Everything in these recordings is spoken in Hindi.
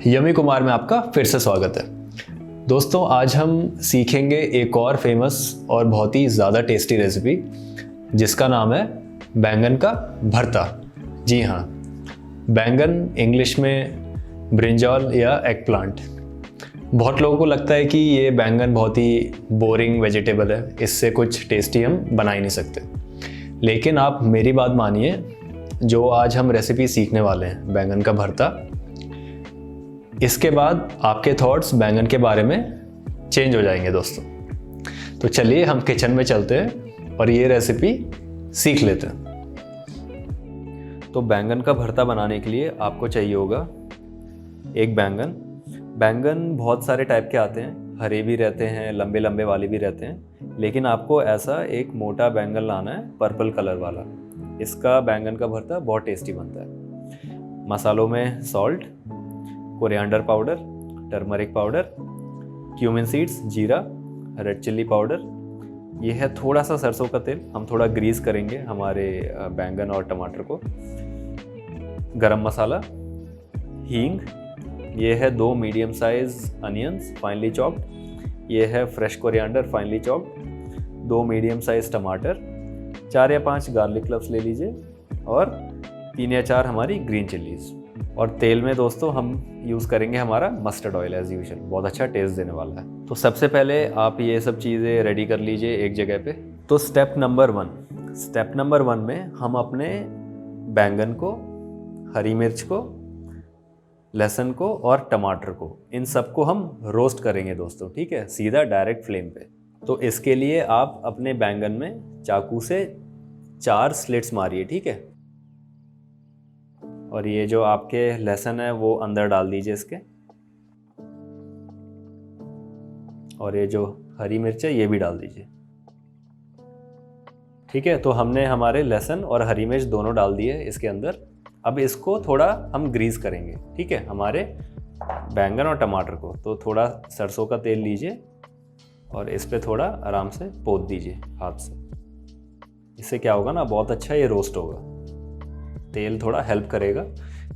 यमी कुमार में आपका फिर से स्वागत है। दोस्तों, आज हम सीखेंगे एक और फेमस और बहुत ही ज़्यादा टेस्टी रेसिपी जिसका नाम है बैंगन का भरता। जी हाँ, बैंगन इंग्लिश में ब्रिंजॉल या एग प्लांट। बहुत लोगों को लगता है कि ये बैंगन बहुत ही बोरिंग वेजिटेबल है, इससे कुछ टेस्टी हम बना ही नहीं सकते। लेकिन आप मेरी बात मानिए, जो आज हम रेसिपी सीखने वाले हैं बैंगन का भरता, इसके बाद आपके थॉट्स बैंगन के बारे में चेंज हो जाएंगे दोस्तों। तो चलिए हम किचन में चलते हैं और ये रेसिपी सीख लेते हैं। तो बैंगन का भरता बनाने के लिए आपको चाहिए होगा एक बैंगन बहुत सारे टाइप के आते हैं, हरे भी रहते हैं, लंबे लंबे वाले भी रहते हैं, लेकिन आपको ऐसा एक मोटा बैंगन लाना है पर्पल कलर वाला। इसका बैंगन का भरता बहुत टेस्टी बनता है। मसालों में salt, coriander powder, turmeric powder, cumin seeds, जीरा, रेड चिल्ली पाउडर, ये है थोड़ा सा सरसों का तेल। हम थोड़ा ग्रीस करेंगे हमारे बैंगन और टमाटर को। गरम मसाला, हींग, ये है 2 medium size onions finally chopped, ये है fresh coriander finally chopped, 2 medium size टमाटर, 4 या 5 गार्लिक क्लव्स ले लीजिए और 3 या 4 हमारी ग्रीन चिल्लीज। और तेल में दोस्तों हम यूज़ करेंगे हमारा मस्टर्ड ऑयल एज यूजुअल, बहुत अच्छा टेस्ट देने वाला है। तो सबसे पहले आप ये सब चीज़ें रेडी कर लीजिए एक जगह पे। तो स्टेप नंबर 1 में हम अपने बैंगन को, हरी मिर्च को, लहसुन को और टमाटर को, इन सबको हम रोस्ट करेंगे दोस्तों, ठीक है, सीधा डायरेक्ट फ्लेम पे। तो इसके लिए आप अपने बैंगन में चाकू से 4 स्लिट्स मारिए, ठीक है। और ये जो आपके लहसुन है वो अंदर डाल दीजिए इसके, और ये जो हरी मिर्च है ये भी डाल दीजिए, ठीक है। तो हमने हमारे लहसुन और हरी मिर्च दोनों डाल दिए इसके अंदर। अब इसको थोड़ा हम ग्रीस करेंगे, ठीक है, हमारे बैंगन और टमाटर को। तो थोड़ा सरसों का तेल लीजिए और इस पे थोड़ा आराम से पोत दीजिए हाथ से। इससे क्या होगा ना, बहुत अच्छा ये रोस्ट होगा। तेल थोड़ा हेल्प करेगा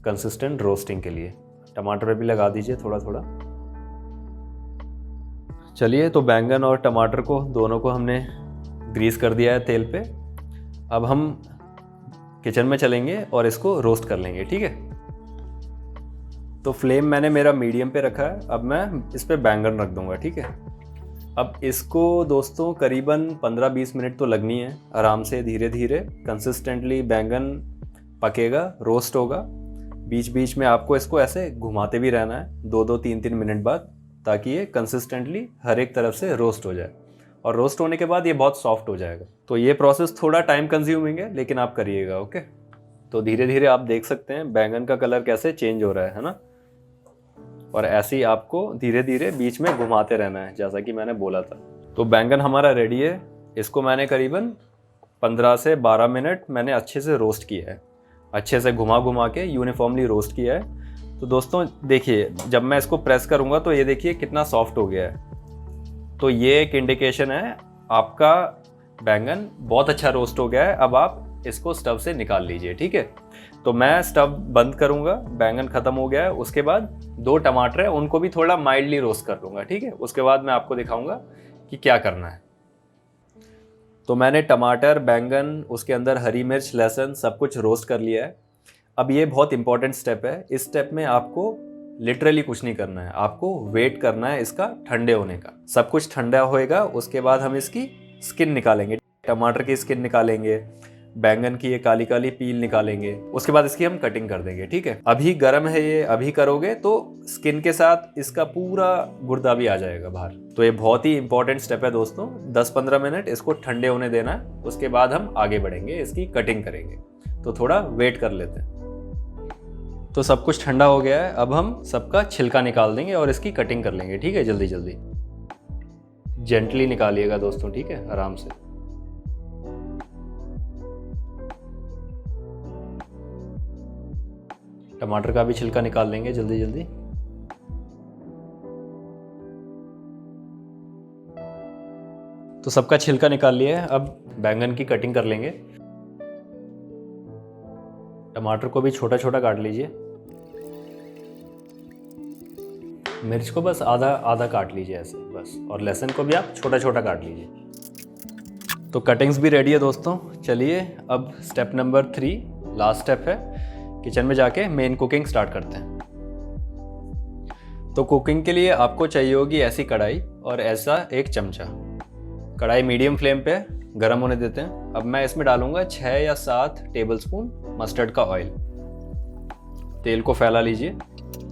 कंसिस्टेंट रोस्टिंग के लिए। टमाटर पे भी लगा दीजिए थोड़ा थोड़ा। चलिए, तो बैंगन और टमाटर को दोनों को हमने ग्रीस कर दिया है तेल पे। अब हम किचन में चलेंगे और इसको रोस्ट कर लेंगे, ठीक है। तो फ्लेम मैंने मेरा मीडियम पे रखा है। अब मैं इस पे बैंगन रख दूंगा, ठीक है। अब इसको दोस्तों करीबन 15-20 मिनट तो लगनी है, आराम से धीरे धीरे कंसिस्टेंटली बैंगन पकेगा, रोस्ट होगा। बीच बीच में आपको इसको ऐसे घुमाते भी रहना है 2-2, 3-3 मिनट बाद, ताकि ये कंसिस्टेंटली हर एक तरफ से रोस्ट हो जाए। और रोस्ट होने के बाद ये बहुत सॉफ्ट हो जाएगा। तो ये प्रोसेस थोड़ा टाइम कंज्यूमिंग है, लेकिन आप करिएगा, ओके। तो धीरे धीरे आप देख सकते हैं बैंगन का कलर कैसे चेंज हो रहा है ना। और ऐसे ही आपको धीरे धीरे बीच में घुमाते रहना है, जैसा कि मैंने बोला था। तो बैंगन हमारा रेडी है। इसको मैंने करीबन 15 से 12 मिनट मैंने अच्छे से रोस्ट किया है, अच्छे से घुमा घुमा के यूनिफॉर्मली रोस्ट किया है। तो दोस्तों देखिए, जब मैं इसको प्रेस करूंगा तो ये देखिए कितना सॉफ्ट हो गया है। तो ये एक इंडिकेशन है आपका बैंगन बहुत अच्छा रोस्ट हो गया है। अब आप इसको स्टव से निकाल लीजिए, ठीक है। तो मैं स्टव बंद करूंगा, बैंगन खत्म हो गया है। उसके बाद 2 टमाटर है, उनको भी थोड़ा माइल्डली रोस्ट कर लूंगा, ठीक है। उसके बाद मैं आपको दिखाऊंगा कि क्या करना है। तो मैंने टमाटर, बैंगन, उसके अंदर हरी मिर्च, लहसुन सब कुछ रोस्ट कर लिया है। अब ये बहुत इंपॉर्टेंट स्टेप है। इस स्टेप में आपको लिटरली कुछ नहीं करना है, आपको वेट करना है इसका ठंडे होने का। सब कुछ ठंडा होएगा, उसके बाद हम इसकी स्किन निकालेंगे, टमाटर की स्किन निकालेंगे, बैंगन की ये काली काली पील निकालेंगे। उसके बाद इसकी हम कटिंग कर देंगे, ठीक है। अभी गर्म है ये, अभी करोगे तो स्किन के साथ इसका पूरा गुर्दा भी आ जाएगा बाहर। तो ये बहुत ही इंपॉर्टेंट स्टेप है दोस्तों। 10-15 मिनट इसको ठंडे होने देना है, उसके बाद हम आगे बढ़ेंगे, इसकी कटिंग करेंगे। तो थोड़ा वेट कर लेते हैं। तो सब कुछ ठंडा हो गया है। अब हम सबका छिलका निकाल देंगे और इसकी कटिंग कर लेंगे, ठीक है। जल्दी जल्दी जेंटली निकालिएगा दोस्तों, ठीक है, आराम से। टमाटर का भी छिलका निकाल लेंगे जल्दी जल्दी। तो सबका छिलका निकाल लिया है। अब बैंगन की कटिंग कर लेंगे। टमाटर को भी छोटा छोटा काट लीजिए। मिर्च को बस आधा आधा काट लीजिए ऐसे बस, और लहसुन को भी आप छोटा छोटा काट लीजिए। तो कटिंग्स भी रेडी है दोस्तों। चलिए अब स्टेप नंबर 3 लास्ट स्टेप है, किचन में जाके मेन कुकिंग स्टार्ट करते हैं। तो कुकिंग के लिए आपको चाहिए होगी ऐसी कढ़ाई और ऐसा एक चमचा। कढ़ाई मीडियम फ्लेम पे गर्म होने देते हैं। अब मैं इसमें डालूंगा 6 या 7 टेबलस्पून मस्टर्ड का ऑयल। तेल को फैला लीजिए।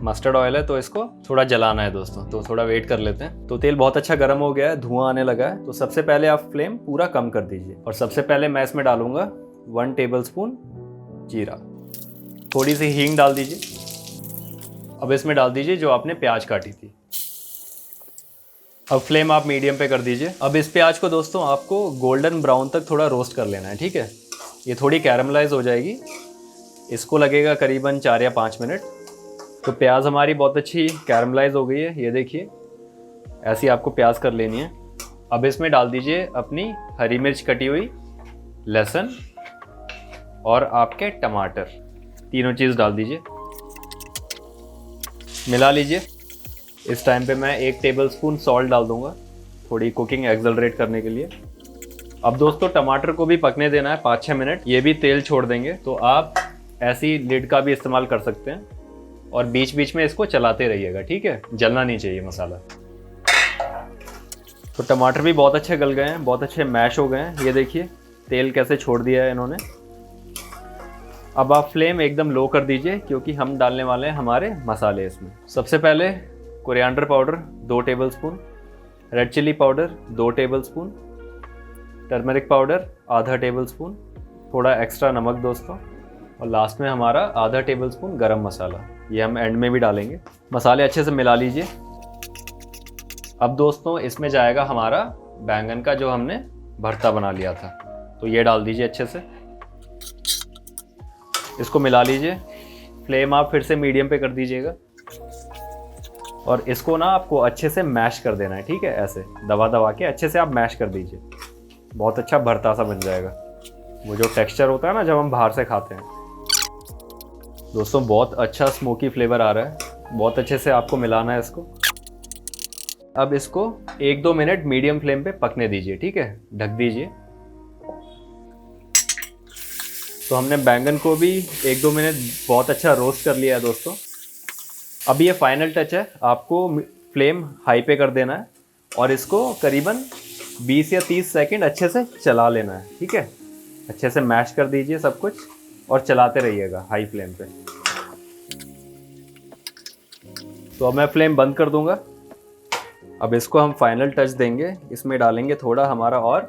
मस्टर्ड ऑयल है तो इसको थोड़ा जलाना है दोस्तों, तो थोड़ा वेट कर लेते हैं। तो तेल बहुत अच्छा गर्म हो गया है, धुआं आने लगा है। तो सबसे पहले आप फ्लेम पूरा कम कर दीजिए और सबसे पहले मैं इसमें डालूंगा 1 टेबलस्पून जीरा। थोड़ी सी हींग डाल दीजिए। अब इसमें डाल दीजिए जो आपने प्याज काटी थी। अब फ्लेम आप मीडियम पे कर दीजिए। अब इस प्याज को दोस्तों आपको गोल्डन ब्राउन तक थोड़ा रोस्ट कर लेना है, ठीक है। ये थोड़ी कैरमलाइज हो जाएगी, इसको लगेगा करीबन 4 या 5 मिनट। तो प्याज हमारी बहुत अच्छी कैरमलाइज हो गई है, ये देखिए ऐसी आपको प्याज कर लेनी है। अब इसमें डाल दीजिए अपनी हरी मिर्च कटी हुई, लहसुन और आपके टमाटर, तीनों चीज़ डाल दीजिए, मिला लीजिए। इस टाइम पे मैं 1 टेबलस्पून सॉल्ट डाल दूंगा, थोड़ी कुकिंग एक्सेलरेट करने के लिए। अब दोस्तों टमाटर को भी पकने देना है 5-6 मिनट, ये भी तेल छोड़ देंगे। तो आप ऐसी लिड का भी इस्तेमाल कर सकते हैं और बीच बीच में इसको चलाते रहिएगा, ठीक है, जलना नहीं चाहिए मसाला। तो टमाटर भी बहुत अच्छे गल गए हैं, बहुत अच्छे मैश हो गए हैं, ये देखिए तेल कैसे छोड़ दिया है इन्होंने। अब आप फ्लेम एकदम लो कर दीजिए क्योंकि हम डालने वाले हैं हमारे मसाले इसमें। सबसे पहले coriander powder 2 tablespoon, red chili powder 2 tablespoon, turmeric powder आधा टेबलस्पून, थोड़ा एक्स्ट्रा नमक दोस्तों, और लास्ट में हमारा आधा टेबलस्पून गरम मसाला, ये हम एंड में भी डालेंगे। मसाले अच्छे से मिला लीजिए। अब दोस्तों इसमें जाएगा हमारा बैंगन का जो हमने भरता बना लिया था, तो ये डाल दीजिए अच्छे से, इसको मिला लीजिए। फ्लेम आप फिर से मीडियम पे कर दीजिएगा और इसको ना आपको अच्छे से मैश कर देना है, ठीक है, ऐसे दबा दबा के अच्छे से आप मैश कर दीजिए। बहुत अच्छा भरता सा बन जाएगा, वो जो टेक्सचर होता है ना जब हम बाहर से खाते हैं। दोस्तों बहुत अच्छा स्मोकी फ्लेवर आ रहा है, बहुत अच्छे से आपको मिलाना है इसको। अब इसको 1-2 मिनट मीडियम फ्लेम पे पकने दीजिए, ठीक है, ढक दीजिए। तो हमने बैंगन को भी 1-2 मिनट बहुत अच्छा रोस्ट कर लिया है दोस्तों। अब ये फाइनल टच है, आपको फ्लेम हाई पे कर देना है और इसको करीबन 20 या 30 सेकंड अच्छे से चला लेना है, ठीक है। अच्छे से मैश कर दीजिए सब कुछ और चलाते रहिएगा हाई फ्लेम पे। तो अब मैं फ्लेम बंद कर दूंगा। अब इसको हम फाइनल टच देंगे, इसमें डालेंगे थोड़ा हमारा और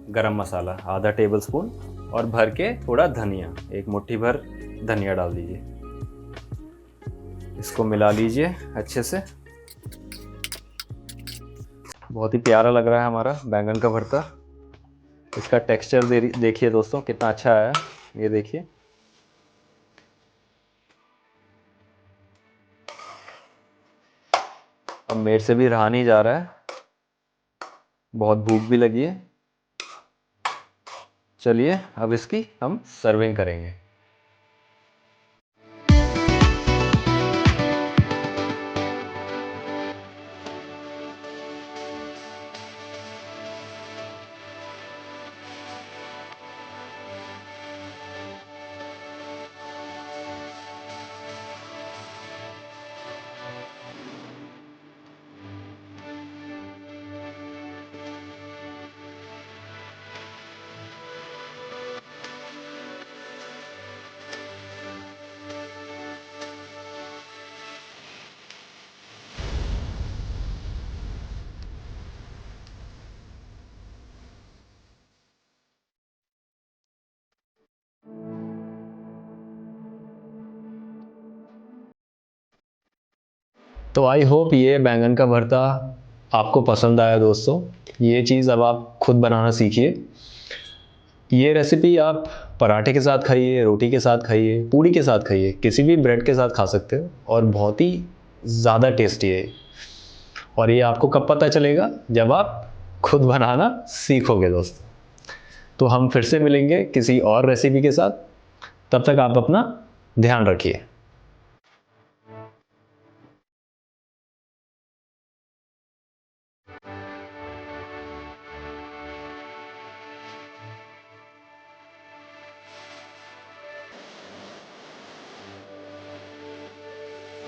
गरम मसाला आधा टेबलस्पून और भर के थोड़ा धनिया, 1 मुट्ठी भर धनिया डाल दीजिए। इसको मिला लीजिए अच्छे से। बहुत ही प्यारा लग रहा है हमारा बैंगन का भरता। इसका टेक्सचर देखिए दोस्तों कितना अच्छा है, ये देखिए। अब मेरे से भी रहा नहीं जा रहा है, बहुत भूख भी लगी है। चलिए अब इसकी हम सर्विंग करेंगे। तो आई होप ये बैंगन का भरता आपको पसंद आया दोस्तों। ये चीज़ अब आप खुद बनाना सीखिए। ये रेसिपी आप पराठे के साथ खाइए, रोटी के साथ खाइए, पूड़ी के साथ खाइए, किसी भी ब्रेड के साथ खा सकते हो और बहुत ही ज़्यादा टेस्टी है। और ये आपको कब पता चलेगा? जब आप खुद बनाना सीखोगे दोस्तों। तो हम फिर से मिलेंगे किसी और रेसिपी के साथ, तब तक आप अपना ध्यान रखिए।